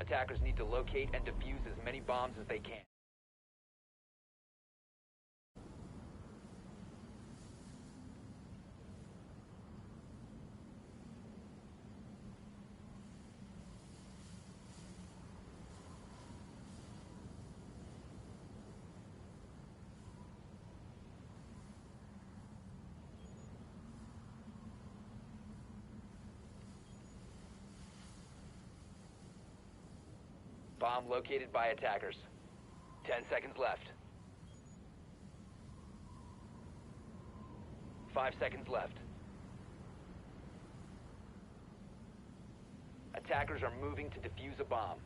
Attackers need to locate and defuse as many bombs as they can. Bomb located by attackers. 10 seconds left. 5 seconds left. Attackers are moving to defuse a bomb.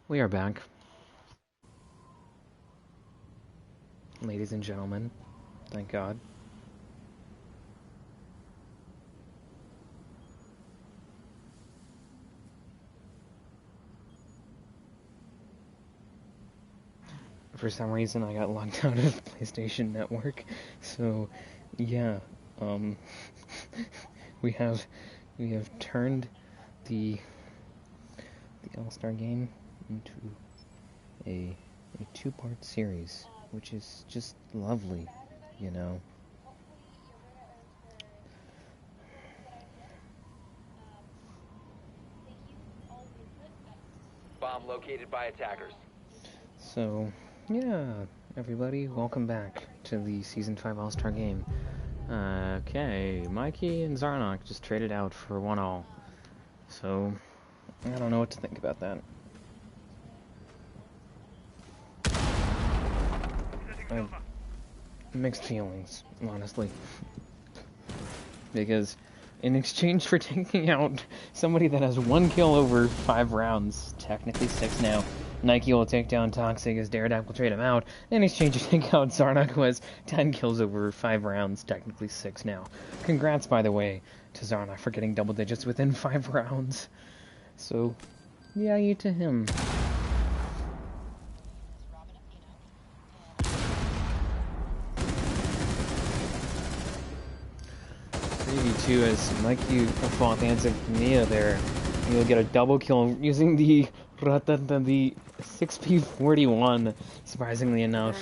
We are back. Ladies and gentlemen, thank God. For some reason I got locked out of PlayStation Network, so yeah, we have turned the All-Star game into a two-part series, which is just lovely, you know. Bomb located by attackers. So, yeah, everybody, welcome back to the Season 5 All-Star game. Okay, Mikey and Zarnok just traded out for 1-all. So, I don't know what to think about that. I have mixed feelings, honestly. Because in exchange for taking out somebody that has 1 kill over 5 rounds, technically 6 now, Nike will take down Toxic as Daredevil will trade him out. In exchange to take out Zarnok, who has 10 kills over 5 rounds, technically 6 now. Congrats, by the way, to Zarnok for getting double digits within 5 rounds. So, yay to him. Too, as Mikey fought Anza Mia there, you'll get a double kill using the 6p41, surprisingly enough.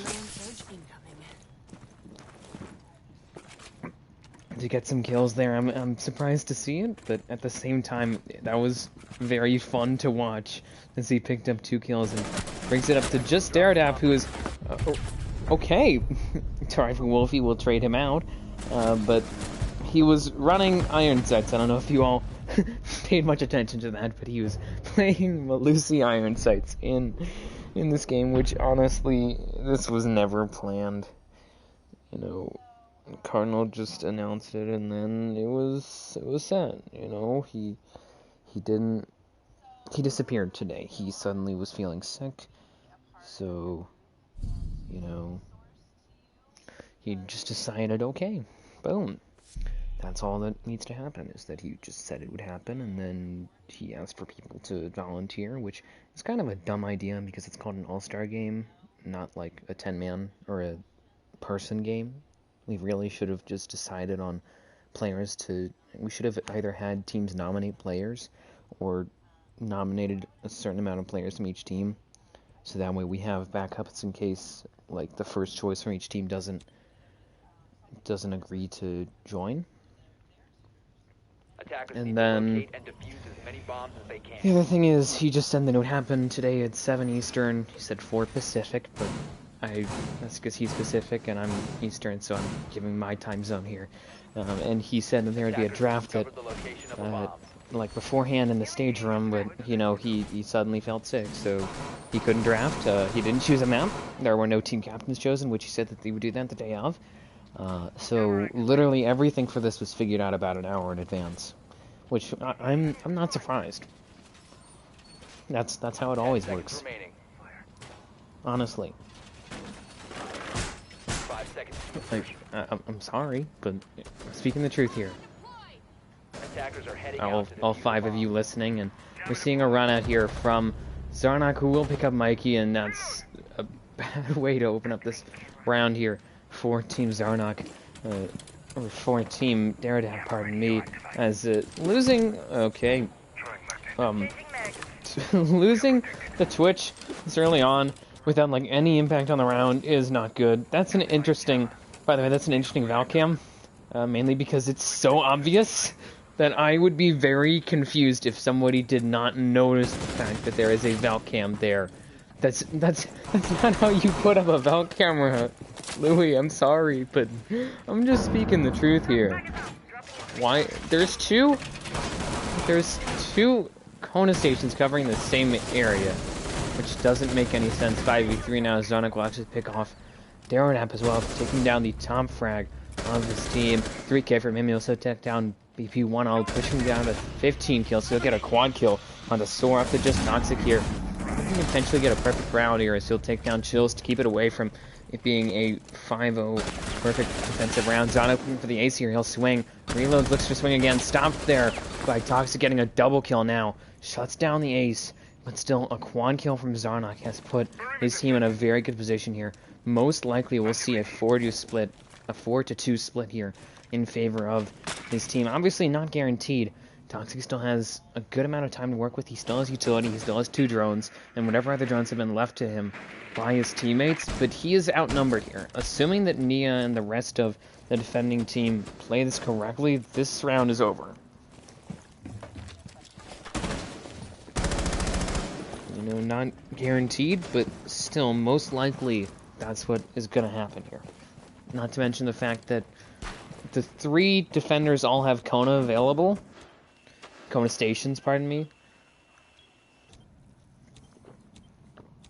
To get some kills there, I'm surprised to see it, but at the same time, that was very fun to watch, as he picked up 2 kills and brings it up to just Daredevil, who is okay. Typhoon Wolfie will trade him out, but he was running Iron Sights. I don't know if you all paid much attention to that, but he was playing Malusi Iron Sights in this game, which honestly, this was never planned. You know, Cardinal just announced it, and then it was set. You know, he disappeared today. He suddenly was feeling sick, so you know, he just decided, okay, boom. That's all that needs to happen, is that he just said it would happen, and then he asked for people to volunteer, which is kind of a dumb idea because it's called an all-star game, not like a 10-man or a person game. We really should have just decided on players to... We should have either had teams nominate players or nominated a certain amount of players from each team, so that way we have backups in case like the first choice from each team doesn't agree to join. And then the other thing is, he just said that it would happen today at 7 Eastern. He said 4 Pacific, but that's because he's Pacific and I'm Eastern, so I'm giving my time zone here. And he said that there would be a draft at like beforehand in the stage room, but you know, he suddenly felt sick, so he couldn't draft. He didn't choose a map. There were no team captains chosen, which he said that they would do that the day of. So literally everything for this was figured out about an hour in advance, which I'm not surprised. That's how it always works. Honestly. 5 seconds to Like, insertion. I'm sorry, but I'm speaking the truth here. Attackers are heading All, out to all defuse 5 a of you bomb. listening, and we're seeing a run out here from Zarnak, who will pick up Mikey, and that's a bad way to open up this round here for Team Zarnak, or for Team Daredevil, pardon me, as losing, okay, losing the Twitch this early on without like any impact on the round is not good. That's an interesting, by the way, that's an interesting Valcam, mainly because it's so obvious that I would be very confused if somebody did not notice the fact that there is a Valcam there. That's not how you put up a Val camera, Louis. I'm sorry, but I'm just speaking the truth here. Why? There's two Kona stations covering the same area, which doesn't make any sense. 5v3 now. Zonik will actually pick off Daronap as well, taking down the top frag of his team. 3k from him. He'll also take down BP1. I'll push him down to 15 kills, so he'll get a quad kill on the Soar up to just Toxic here. He can potentially get a perfect round here, as he'll take down Chills to keep it away from it being a 5-0 perfect defensive round. Zon opening for the ace here. He'll swing. Reload, looks to swing again. Stopped there by Toxic, getting a double kill now. Shuts down the ace, but still a quad kill from Zarnak has put his team in a very good position here. Most likely we'll see a 4-2 split here in favor of his team. Obviously not guaranteed. Toxic still has a good amount of time to work with. He still has utility, he still has 2 drones, and whatever other drones have been left to him by his teammates, but he is outnumbered here. Assuming that Nia and the rest of the defending team play this correctly, this round is over. You know, not guaranteed, but still, most likely, that's what is going to happen here. Not to mention the fact that the 3 defenders all have Kona available. Kona stations, pardon me.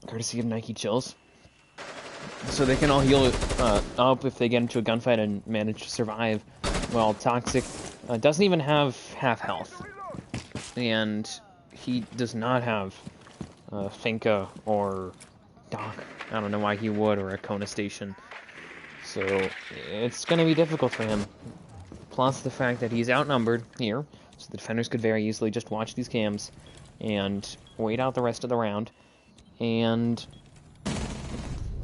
Courtesy of Nike Chills. So they can all heal up if they get into a gunfight and manage to survive. While Toxic doesn't even have half health. And he does not have Finka or Doc. I don't know why he would, or a Kona station. So it's going to be difficult for him. Plus the fact that he's outnumbered here. So the defenders could very easily just watch these cams and wait out the rest of the round. And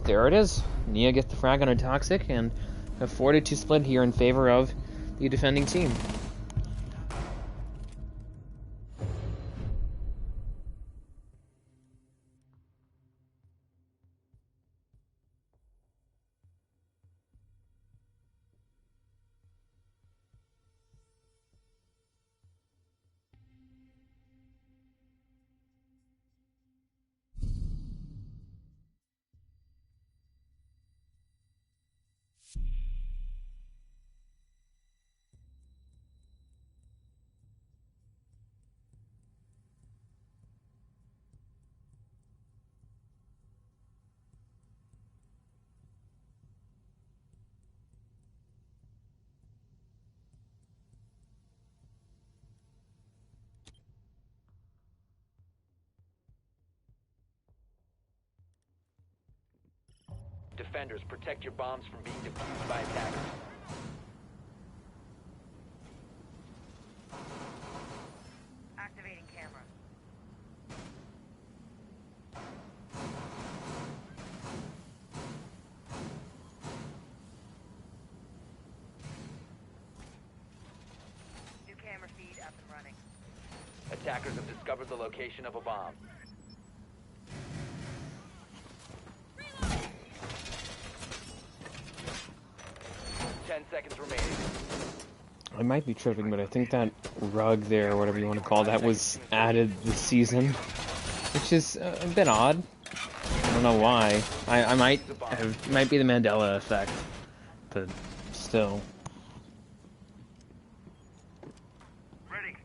there it is. Nia gets the frag on a Toxic, and a 4-2 split here in favor of the defending team. Defenders, protect your bombs from being defused by attackers. Activating camera. New camera feed up and running. Attackers have discovered the location of a bomb. Reload. 10 seconds remaining. I might be tripping, but I think that rug there, or whatever you want to call that, was added this season. Which is a bit odd. I don't know why. I might have, it might be the Mandela effect. But still. Ready.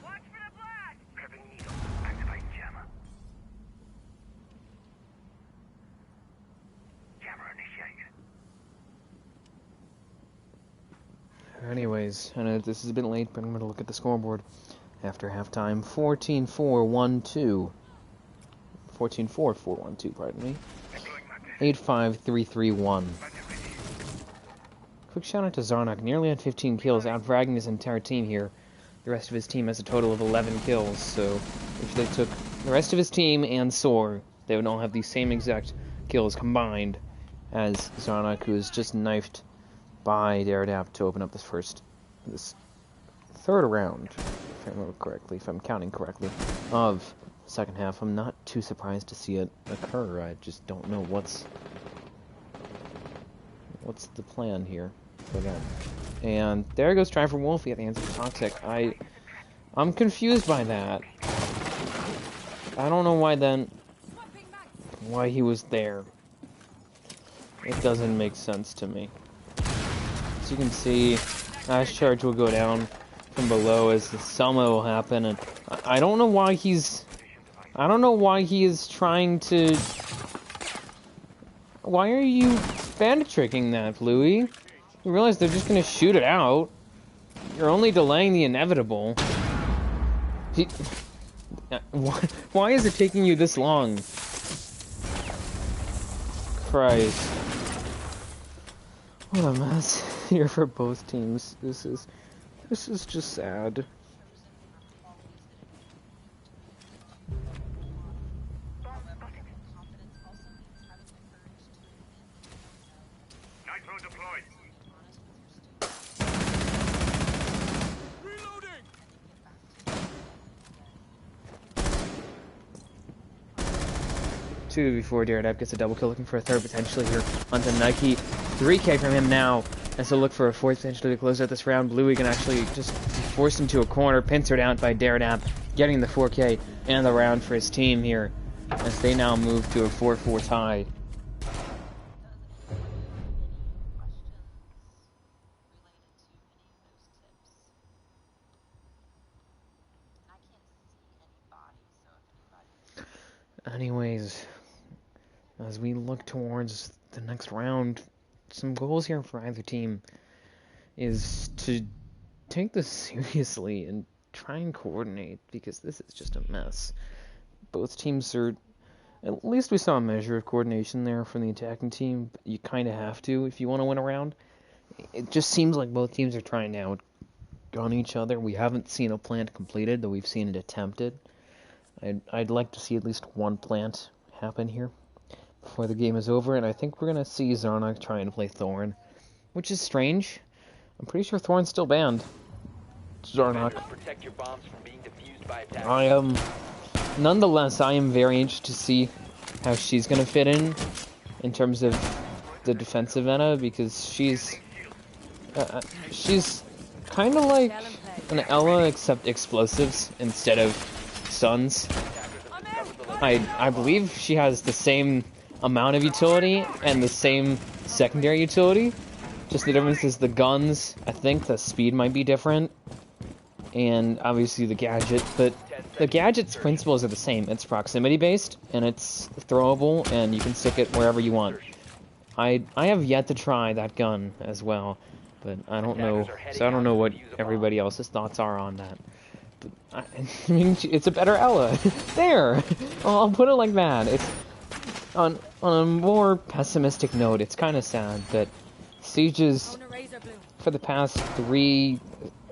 Watch for the blast! Grabbing needle. Activate jammer. Jammer initiated. Anyways, I know this is a bit late, but I'm going to look at the scoreboard after halftime. 14-4, 1-2 14-4, 4-1-2, pardon me. 8-5-3-3-1. Quick shout out to Zarnak, nearly had 15 kills, out-fragging his entire team here. The rest of his team has a total of 11 kills, so if they took the rest of his team and Soar, they would all have the same exact kills combined as Zarnak, who is just knifed by Daredap to open up this third round, if I remember correctly, if I'm counting correctly, of second half. I'm not too surprised to see it occur. I just don't know what's the plan here for them. And there goes Try for Wolfie at the hands of Toxic. I'm confused by that. I don't know why he was there. It doesn't make sense to me. As you can see, Ash Charge will go down from below as the Selma will happen, and I don't know why he is trying to... Why are you bandit tricking that, Louis? You realize they're just gonna shoot it out. You're only delaying the inevitable. Why is it taking you this long? Christ. What a mess here for both teams. This is just sad. Nitro deployed. Reloading. 2 before Daredap gets a double kill, looking for a third potentially here onto Nike. 3K from him now, and so look for a fourth potentially to close out this round. Bluey can actually just force him to a corner, pincered out by Daredap, getting the 4K and the round for his team here, as they now move to a 4-4 tie. Anyways, as we look towards the next round, some goals here for either team is to take this seriously and try and coordinate, because this is just a mess. Both teams are... At least we saw a measure of coordination there from the attacking team. You kind of have to if you want to win a round. It just seems like both teams are trying to outgun each other. We haven't seen a plant completed, though we've seen it attempted. I'd like to see at least one plant happen here before the game is over, and I think we're going to see Zarnak try and play Thorn, which is strange. I'm pretty sure Thorn's still banned. Zarnak. Protect your bombs from being defused by Nonetheless, I am very interested to see how she's going to fit in terms of the defensive meta, because she's kind of like an Ella except explosives instead of stuns. I believe she has the same amount of utility and the same secondary utility. Just the difference is the guns. I think the speed might be different, and obviously the gadget. But the gadget's principles are the same. It's proximity based and it's throwable, and you can stick it wherever you want. I have yet to try that gun as well, but I don't know. So I don't know what everybody else's thoughts are on that. But, I mean, it's a better Ella. There! I'll put it like that. It's on a more pessimistic note, it's kind of sad that Sieges, for the past 3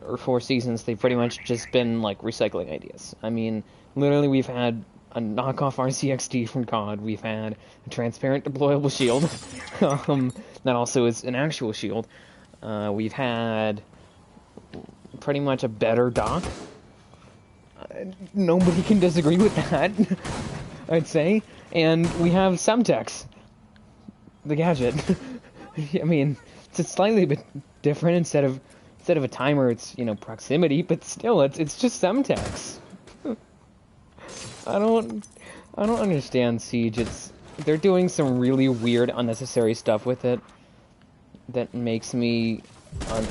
or 4 seasons, they've pretty much just been, like, recycling ideas. I mean, literally we've had a knockoff RCXD from COD, we've had a transparent deployable shield, that also is an actual shield, we've had pretty much a better dock. Nobody can disagree with that, I'd say. And we have Semtex, the gadget. I mean, it's slightly bit different. Instead of a timer, it's, you know, proximity, but still, it's just Semtex. I don't understand Siege. They're doing some really weird, unnecessary stuff with it that makes me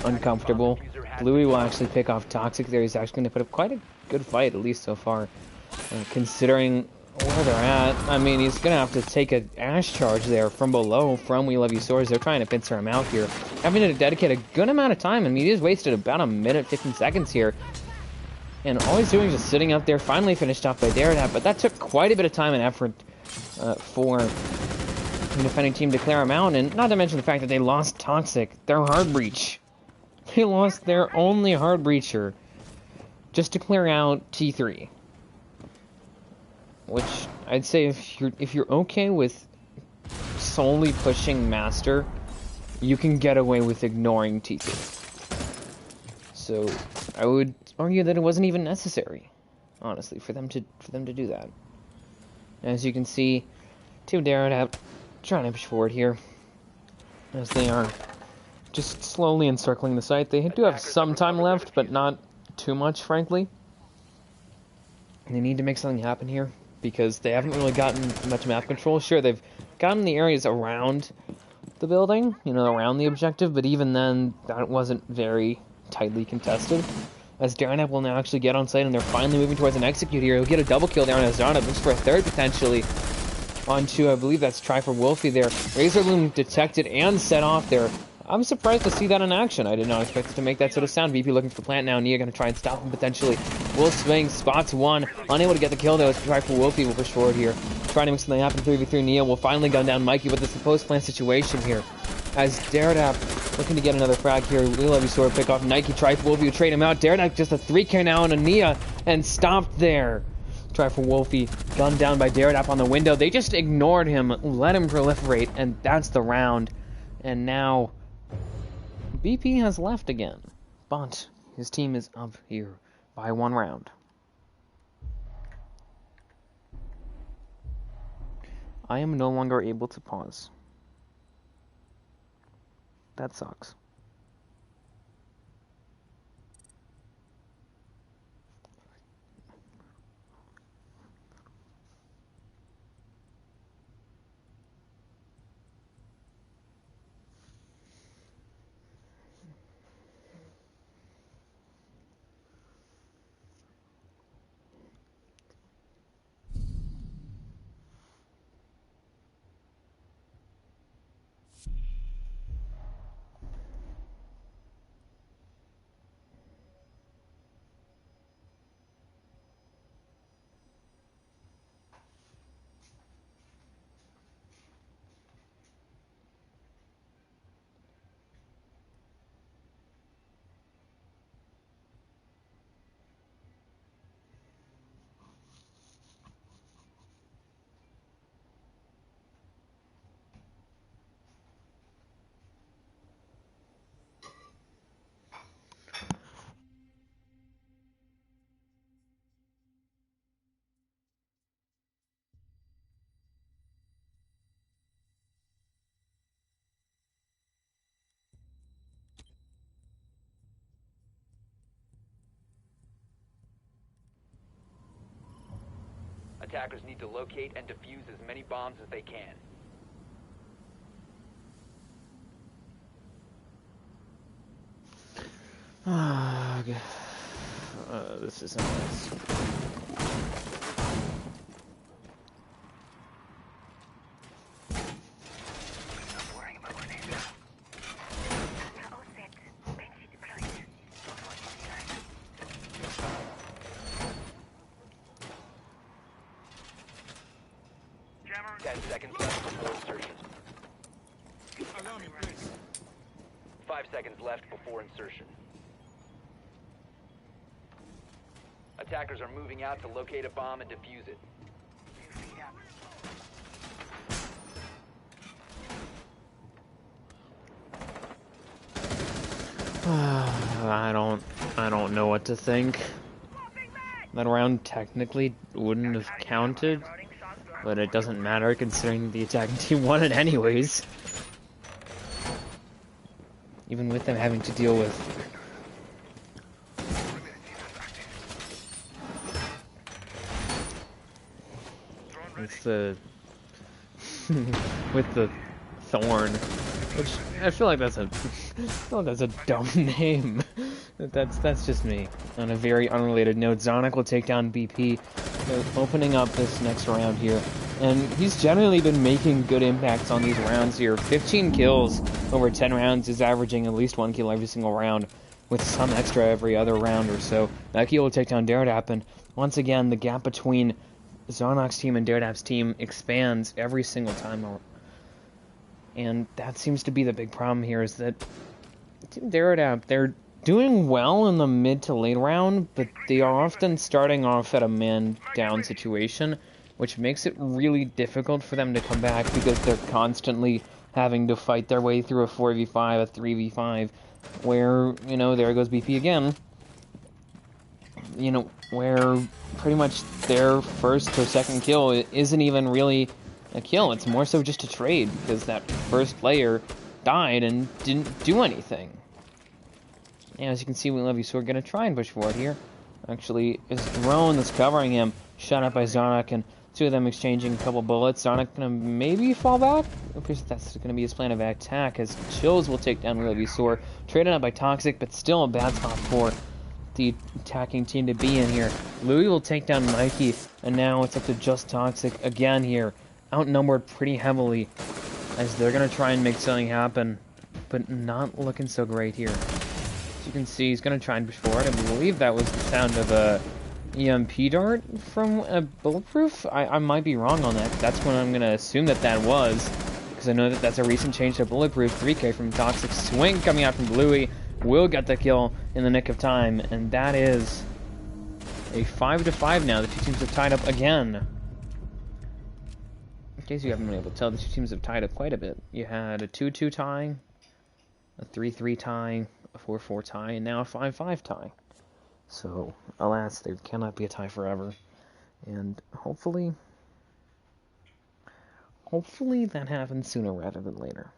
uncomfortable. Bluey will actually pick off Toxic there. He's actually going to put up quite a good fight, at least so far, considering where they're at. I mean, he's going to have to take an Ash charge there from below from We Love You Swords. They're trying to pincer him out here, having to dedicate a good amount of time. I mean, he just wasted about a minute, 15 seconds here. And all he's doing is just sitting up there, finally finished off by Daredab, but that took quite a bit of time and effort for the defending team to clear him out, and not to mention the fact that they lost Toxic, their hard breach. They lost their only hard breacher just to clear out T3. Which I'd say if you're okay with solely pushing Master, you can get away with ignoring T3. So I would argue that it wasn't even necessary, honestly, for them to do that. As you can see, Team Daredab trying to push forward here, as they are just slowly encircling the site. They do have some time left, but not too much, frankly. They need to make something happen here, because they haven't really gotten much map control. Sure, they've gotten the areas around the building, you know, around the objective, but even then, that wasn't very tightly contested. As Daredab will now actually get on site, and they're finally moving towards an execute here. He'll get a double kill there on his Daredab, looks for a third potentially. Onto, I believe that's Try for Wolfie there. Razor Loom detected and set off there. I'm surprised to see that in action. I did not expect it to make that sort of sound. VP looking for plant now. Nia going to try and stop him potentially. Will swing, spots one. Unable to get the kill though. As Try for Wolfie will push forward here. Trying to make something happen. 3v3 Nia will finally gun down Mikey, but this is a post-plant situation here. As Daredab looking to get another frag here. Will have sword pick off Nike. Try for Wolfie will trade him out. Daredab just a 3K now on a Nia and stopped there. Try for Wolfie, gunned down by Daredab on the window. They just ignored him, let him proliferate, and that's the round. And now, BP has left again, but his team is up here by 1 round. I am no longer able to pause. That sucks. Attackers need to locate and defuse as many bombs as they can. This isn't nice. Attackers are moving out to locate a bomb and defuse it. I don't know what to think. That round technically wouldn't have counted, but it doesn't matter considering the attacking team won it anyways. Even with them having to deal with the with the Thorn, which I feel like that's a dumb name. That's just me. On a very unrelated note, Zonic will take down BP, opening up this next round here, and he's generally been making good impacts on these rounds here. 15 kills over 10 rounds is averaging at least 1 kill every single round. with some extra every other round or so. That kill will take down Daredap, and once again, the gap between Zarnok's team and Daredap's team expands every single time. And that seems to be the big problem here, is that Team Daredap, they're doing well in the mid to late round, but they are often starting off at a man-down situation, which makes it really difficult for them to come back because they're constantly having to fight their way through a 4v5, a 3v5, where, you know, there goes BP again, you know, where pretty much their first or second kill isn't even really a kill, it's more so just a trade, because that first player died and didn't do anything. And as you can see, we love you, so we're going to try and push forward here. Actually, his drone that's covering him, shot up by Zarnok, and two of them exchanging a couple bullets. Zarnok going to maybe fall back? It appears that's going to be his plan of attack, as Chills will take down Levisaur. Traded up by Toxic, but still a bad spot for the attacking team to be in here. Louis will take down Mikey, and now it's up to just Toxic again here. Outnumbered pretty heavily, as they're going to try and make something happen, but not looking so great here. As you can see, he's going to try and push forward. I believe that was the sound of a EMP dart from a Bulletproof. I might be wrong on that. That's what I'm going to assume that was, because I know that that's a recent change to Bulletproof. 3K from Toxic. Swing coming out from Bluey. Will get the kill in the nick of time, and that is a 5-5 now. The two teams have tied up again. In case you haven't been able to tell, the two teams have tied up quite a bit. You had a 2-2 tie, a 3-3 tie, a 4-4 tie, and now a 5-5 tie. So, alas, there cannot be a tie forever. And hopefully that happens sooner rather than later.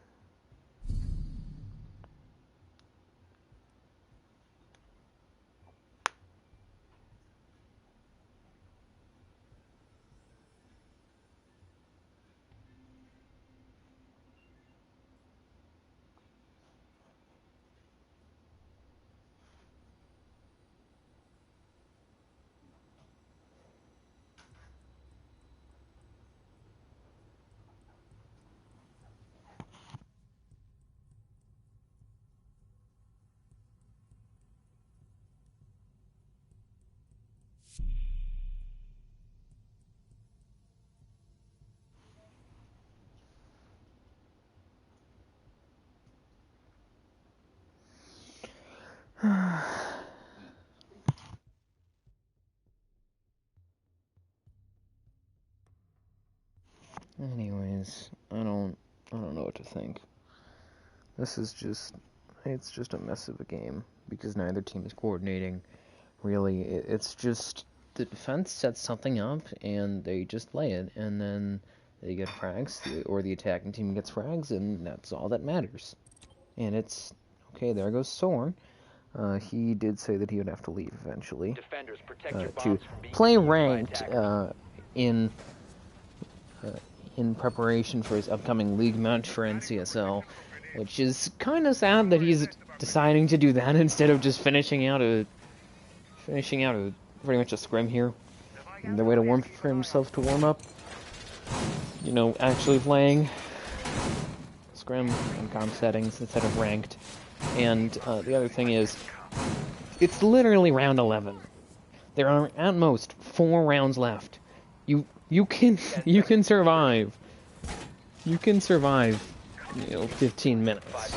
Anyways, I don't know what to think. This is it's just a mess of a game, because neither team is coordinating. Really, it's just the defense sets something up and they just play it, and then they get frags, or the attacking team gets frags, and that's all that matters. And it's okay. There goes Soren. He did say that he would have to leave eventually to play ranked in preparation for his upcoming league match for NCSL, which is kind of sad that he's deciding to do that instead of just finishing out a pretty much a scrim here. And the way to warm for himself to warm up, you know, actually playing scrim in comp settings instead of ranked. And the other thing is, it's literally round 11. There are at most 4 rounds left. You can survive. You can survive, 15 minutes.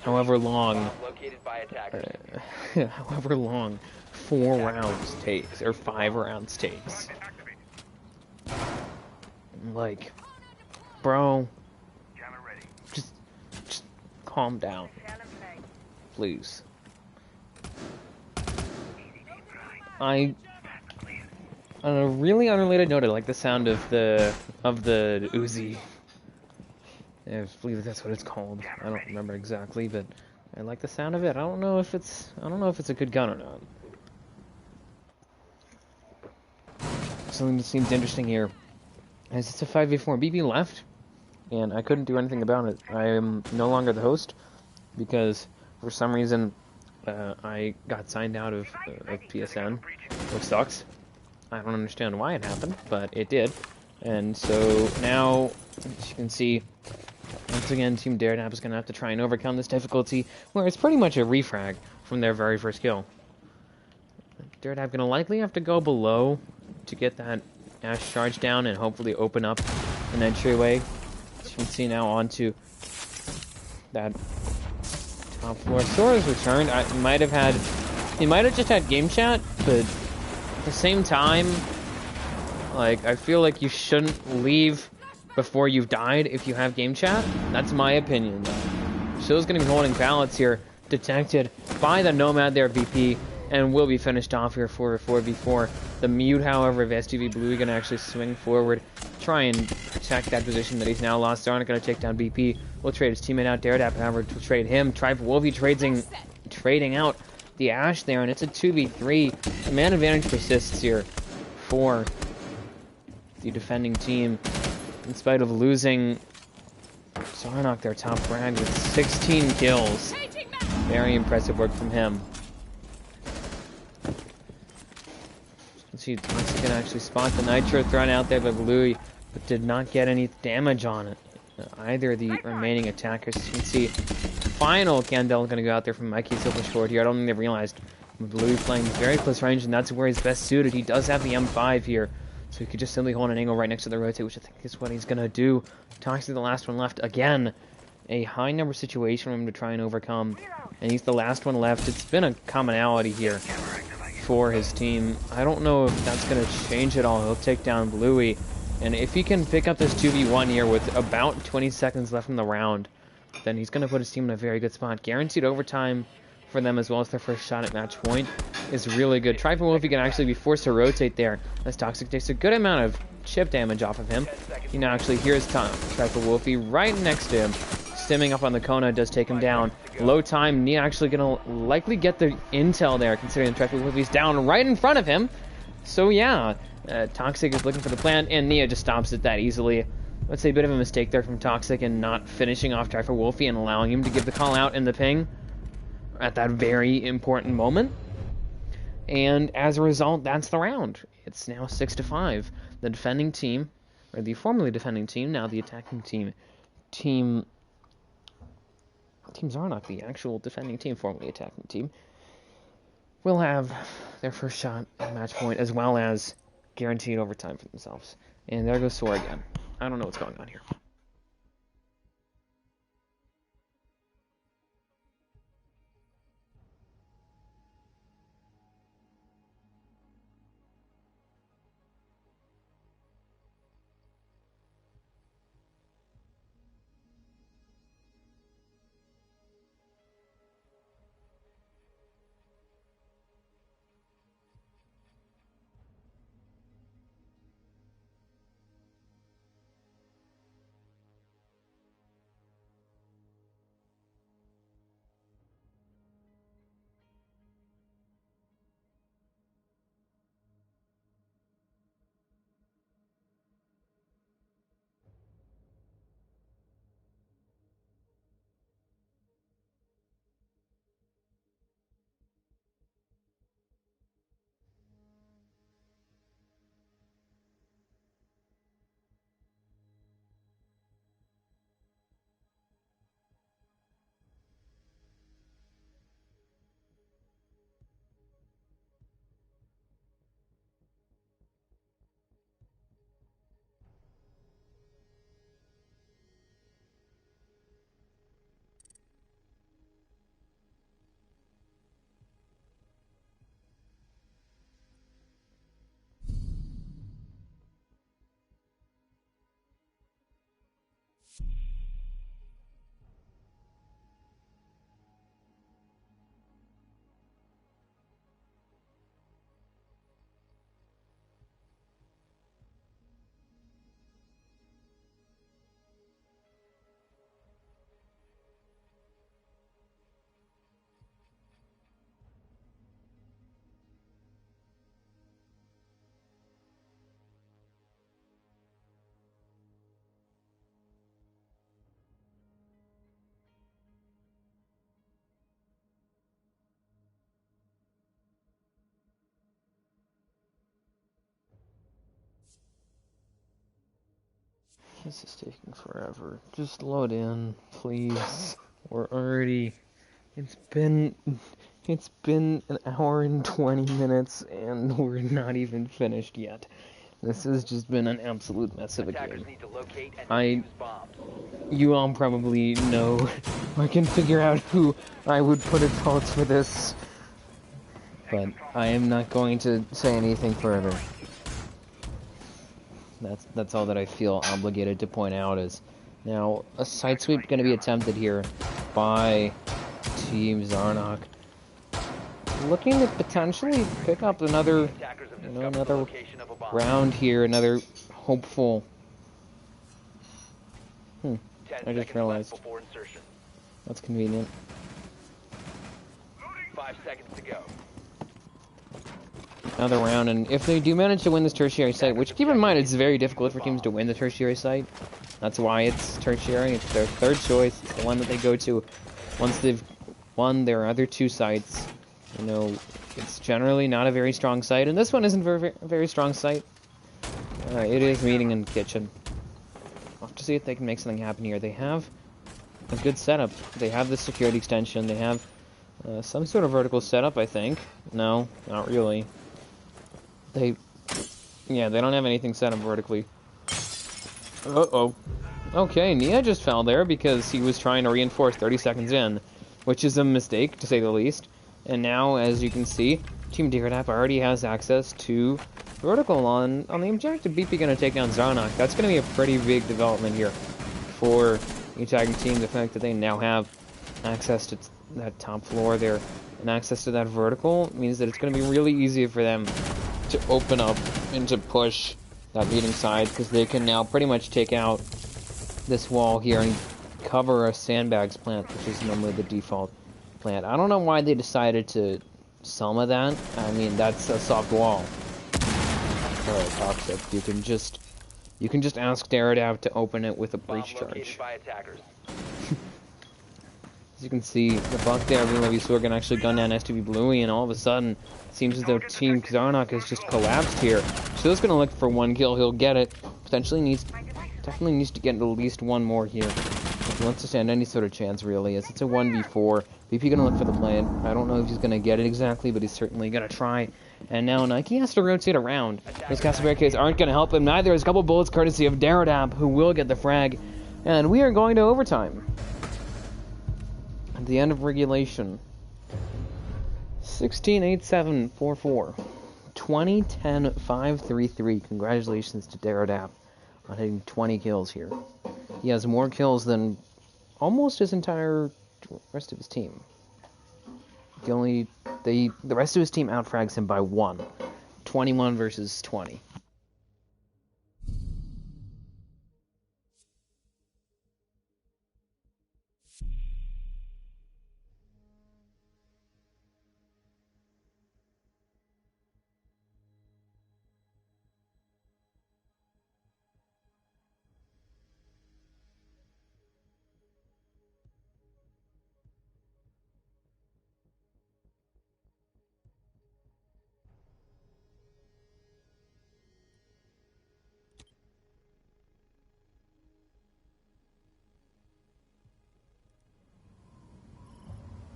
However long 4 rounds takes, or 5 rounds takes. Like, bro, just calm down, please. On a really unrelated note, I like the sound of the Uzi. I believe that's what it's called. I don't remember exactly, but I like the sound of it. I don't know if it's a good gun or not. Something that seems interesting here is it's a 5v4. BB left, and I couldn't do anything about it. I am no longer the host because for some reason I got signed out of PSN, which sucks. I don't understand why it happened, but it did. And so now, as you can see, once again, Team Daredap is going to have to try and overcome this difficulty, where it's pretty much a refrag from their very first kill. Daredevil gonna likely have to go below to get that Ash charge down and hopefully open up an entryway. As you can see now onto that top floor. Sora's returned. He might have just had game chat, but at the same time, like, I feel like you shouldn't leave before you've died if you have game chat. That's my opinion, though. Shill's gonna be holding pallets here, detected by the Nomad there, VP, and will be finished off here for a 4v4. The mute, however, of STV Bluey gonna actually swing forward, try and protect that position that he's now lost. They're not gonna take down BP. Will trade his teammate out. Daredevil, however, to trade him. Wolfie trading out the Ash there, and it's a 2v3. The man advantage persists here for the defending team, in spite of losing Sarnok, their top frag, with 16 kills. Very impressive work from him. You can see Toxic can actually spot the Nitro thrown out there by Bluey, but did not get any damage on it. Either of the remaining attackers. You can see final Candle going to go out there from Mikey Silver Short here. I don't think they realized Bluey playing very close range, and that's where he's best suited. He does have the M5 here, so he could just simply hold an angle right next to the rotate, which I think is what he's going to do. Toxic, the last one left. Again, a high number situation for him to try and overcome, and he's the last one left. It's been a commonality here for his team. I don't know if that's going to change at all. He'll take down Bluey, and if he can pick up this 2v1 here with about 20 seconds left in the round, then he's going to put his team in a very good spot. Guaranteed overtime for them, as well as their first shot at match point, is really good. Try for Wolfie can actually be forced to rotate there, as Toxic takes a good amount of chip damage off of him. You now actually hears Try for Wolfie right next to him. Stimming up on the Kona does take him down. Low time, Nia actually going to likely get the intel there, considering the Try for Wolfie's down right in front of him. So yeah, Toxic is looking for the plant, and Nia just stops it that easily. Let's say a bit of a mistake there from Toxic in not finishing off Try for Wolfie and allowing him to give the call out in the ping at that very important moment. And as a result, that's the round. It's now 6-5. The defending team, or the formerly defending team, now the attacking team, Team Zarnok, the actual defending team, formerly attacking team, will have their first shot at match point, as well as guaranteed overtime for themselves. And there goes Sora again. I don't know what's going on here. This is taking forever. Just load in, please. We're already... It's been It's been an hour and 20 minutes, and we're not even finished yet. This has just been an absolute mess of a Attackers game. need to locate and I- defuse bombs. You all probably know, I can figure out who I would put at fault for this, but I am not going to say anything further. That's all that I feel obligated to point out is, now, a side sweep going to be attempted here by Team Zarnok. Looking to potentially pick up another, Attackers have you know, discovered the another location of a bomb. round here, another hopeful. 10 I just seconds realized. left before insertion. That's convenient. 5 seconds to go. Another round, and if they do manage to win this tertiary site, which keep in mind it's very difficult for teams to win the tertiary site. That's why it's tertiary, it's their third choice, it's the one that they go to once they've won their other two sites. You know, it's generally not a very strong site, and this one isn't a very strong site. It is meeting in the kitchen. I'll have to see if they can make something happen here. They have a good setup. They have the security extension, they have some sort of vertical setup, I think. No, not really. They don't have anything set up vertically. Uh-oh. Okay, Nia just fell there because he was trying to reinforce 30 seconds in, which is a mistake, to say the least. And now, as you can see, Team Daredap already has access to vertical on the objective. BP going to take down Zarnok. That's going to be a pretty big development here for the attacking team. The fact that they now have access to that top floor there and access to that vertical means that it's going to be really easy for them to open up and to push that leading side, because they can now pretty much take out this wall here and cover a sandbags plant, which is normally the default plant. I don't know why they decided to Selma that. I mean, that's a soft wall. Oh, toxic. You can just ask Daredab to open it with a breach Bomb located charge. by attackers. As you can see, the buck there, we saw can actually gun down STV Bluey, and all of a sudden, it seems as though Team Zarnok has just collapsed here. So he's going to look for one kill. He'll get it. Definitely needs to get at least one more here if he wants to stand any sort of chance, really, as it's a 1v4. BP going to look for the plant. I don't know if he's going to get it exactly, but he's certainly going to try. And now Nike has to rotate around. Those castle barricades aren't going to help him. Neither is a couple bullets courtesy of Daredab, who will get the frag. And we are going to overtime. At the end of regulation. 16-8-7-4-4. 20-10-5-3-3. Congratulations to Daredab on hitting 20 kills here. He has more kills than almost his entire rest of his team. The rest of his team outfrags him by 1. 21 versus 20.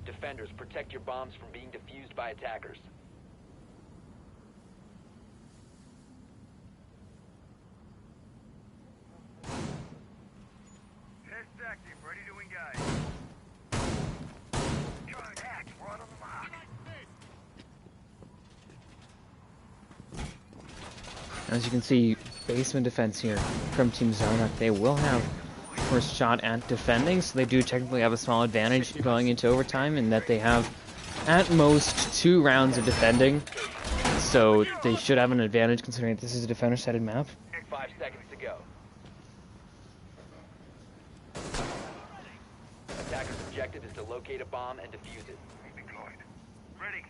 Defenders, protect your bombs from being defused by attackers. Test active, ready to engage. Contact, right on the mark. As you can see, basement defense here from Team Zarnok. They will have first shot at defending, so they do technically have a small advantage going into overtime in that they have at most 2 rounds of defending. So they should have an advantage considering this is a defender-sided map. 5 seconds to go. Attacker's objective is to locate a bomb and defuse it. Deployed. Ready.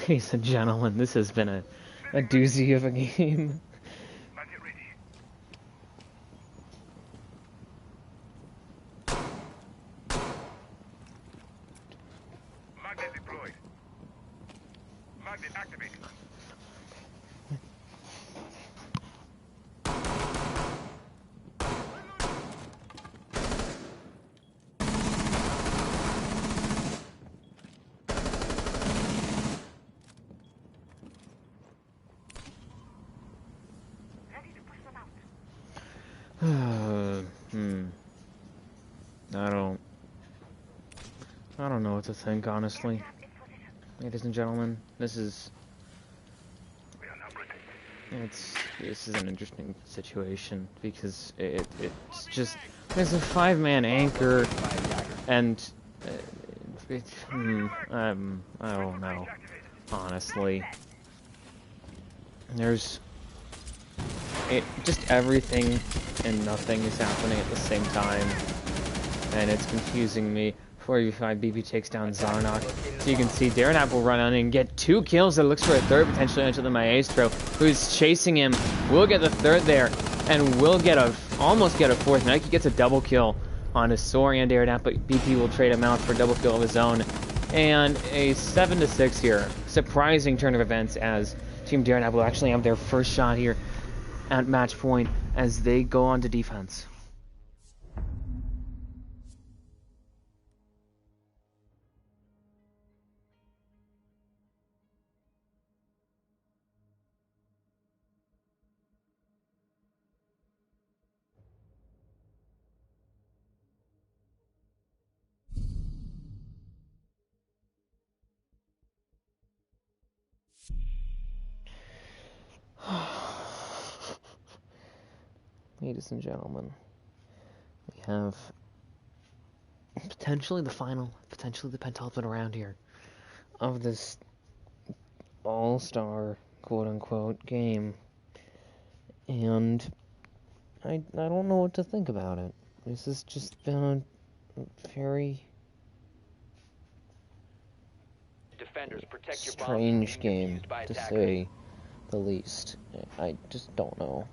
Ladies and gentlemen, this has been a doozy of a game. Magnet ready. Magnet deployed. Magnet activated. Ready to push them out. I don't know what to think, honestly. Ladies and gentlemen, this is an interesting situation because it's just there's a 5-man anchor and I don't know, honestly. There's just everything and nothing is happening at the same time, and it's confusing me. 4v5, BP takes down Zarnok. So you can see Daredevil will run on and get 2 kills. It looks for a third, potentially onto the Maestro, who's chasing him. Will get the third there, and will almost get a fourth. Nike gets a double kill on his Sori and Daredevil, but BP will trade him out for a double kill of his own. And a 7-6 here. Surprising turn of events as Team Daredevil will actually have their first shot here at match point as they go on to defense. Ladies and gentlemen, we have potentially the final, potentially the penultimate round here of this all-star, quote-unquote, game. And I don't know what to think about it. This has just been a very Defenders, protect your strange bombs from being game, defused by to attackers. say the least. I just don't know.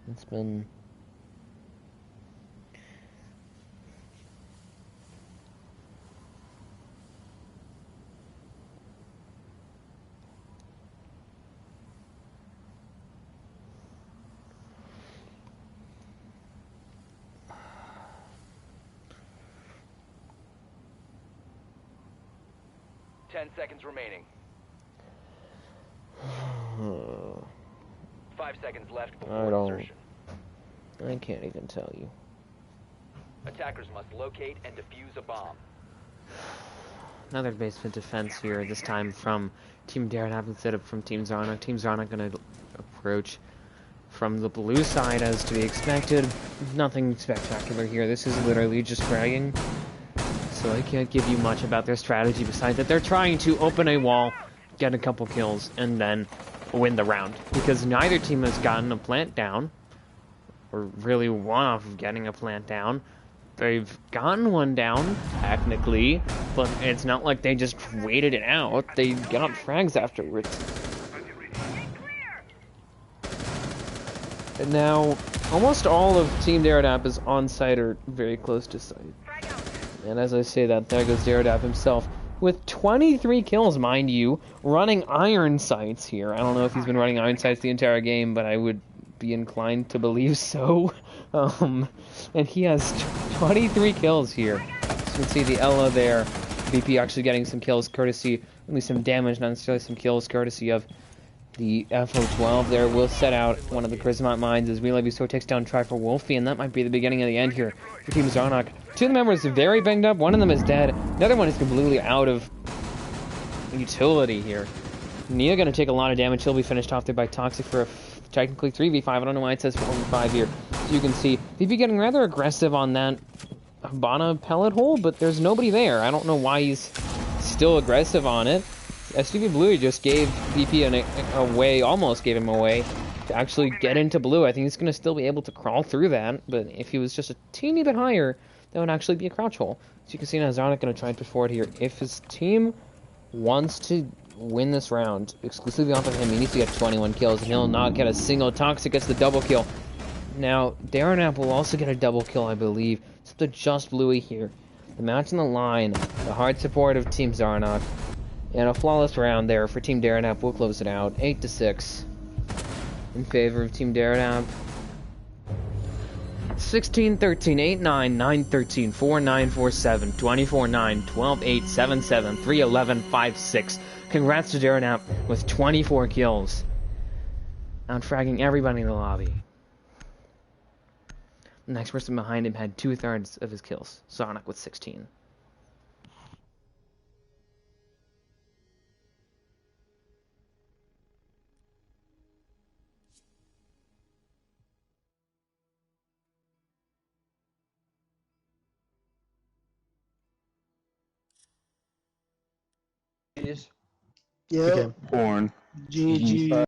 It's been... Ten seconds remaining. 5 seconds left I before don't... insertion. I can't even tell you. Attackers must locate and defuse a bomb. Another basement defense here, this time from Team Daredevil instead of from Team Zarnok. Team Zarnok going to approach from the blue side as to be expected. Nothing spectacular here. This is literally just fragging. So I can't give you much about their strategy besides that they're trying to open a wall, get a couple kills, and then win the round. Because neither team has gotten a plant down, or really one off of getting a plant down. They've gotten one down, technically, but it's not like they just waited it out. They got frags afterwards. And now, almost all of Team Daredevil is on site or very close to site. And as I say that, there goes Daredevil himself. With 23 kills, mind you, running iron sights here. I don't know if he's been running iron sights the entire game, but I would be inclined to believe so. And he has 23 kills here. So you can see the Ella there. VP actually getting some kills courtesy, at least some damage, not necessarily some kills courtesy of the FO12 there. Will set out one of the Charisma mines as Wheeler so takes down Try for Wolfie, and that might be the beginning of the end here for Team Zarnok. 2 of the members are very banged up, one of them is dead, the other one is completely out of utility here. Nia gonna take a lot of damage, he'll be finished off there by Toxic for a technically 3v5, I don't know why it says 4v5 here. So you can see VP getting rather aggressive on that Habana pellet hole, but there's nobody there. I don't know why he's still aggressive on it. STV Blue just gave VP away, almost gave him away to actually get into blue. I think he's going to still be able to crawl through that, but if he was just a teeny bit higher, that would actually be a crouch hole. So you can see now Zarnak going to try and push forward here. If his team wants to win this round exclusively off of him, he needs to get 21 kills, and he'll not get a single. Toxic gets the double kill. Now, Darrenap will also get a double kill, I believe. It's up to just Bluey here. The match on the line, the hard support of Team Zarnak, and a flawless round there for Team Darrenap will close it out, 8-6 in favor of Team Darrenap. 16-13, 8-9, 9-13, 4-9, 4-7, 24-9, 12-8, 7-7, 3-11, 5-6. Congrats to Darrenap with 24 kills. Out-fragging everybody in the lobby. The next person behind him had 2/3 of his kills. Zarnak with 16. Yeah. Porn. GG.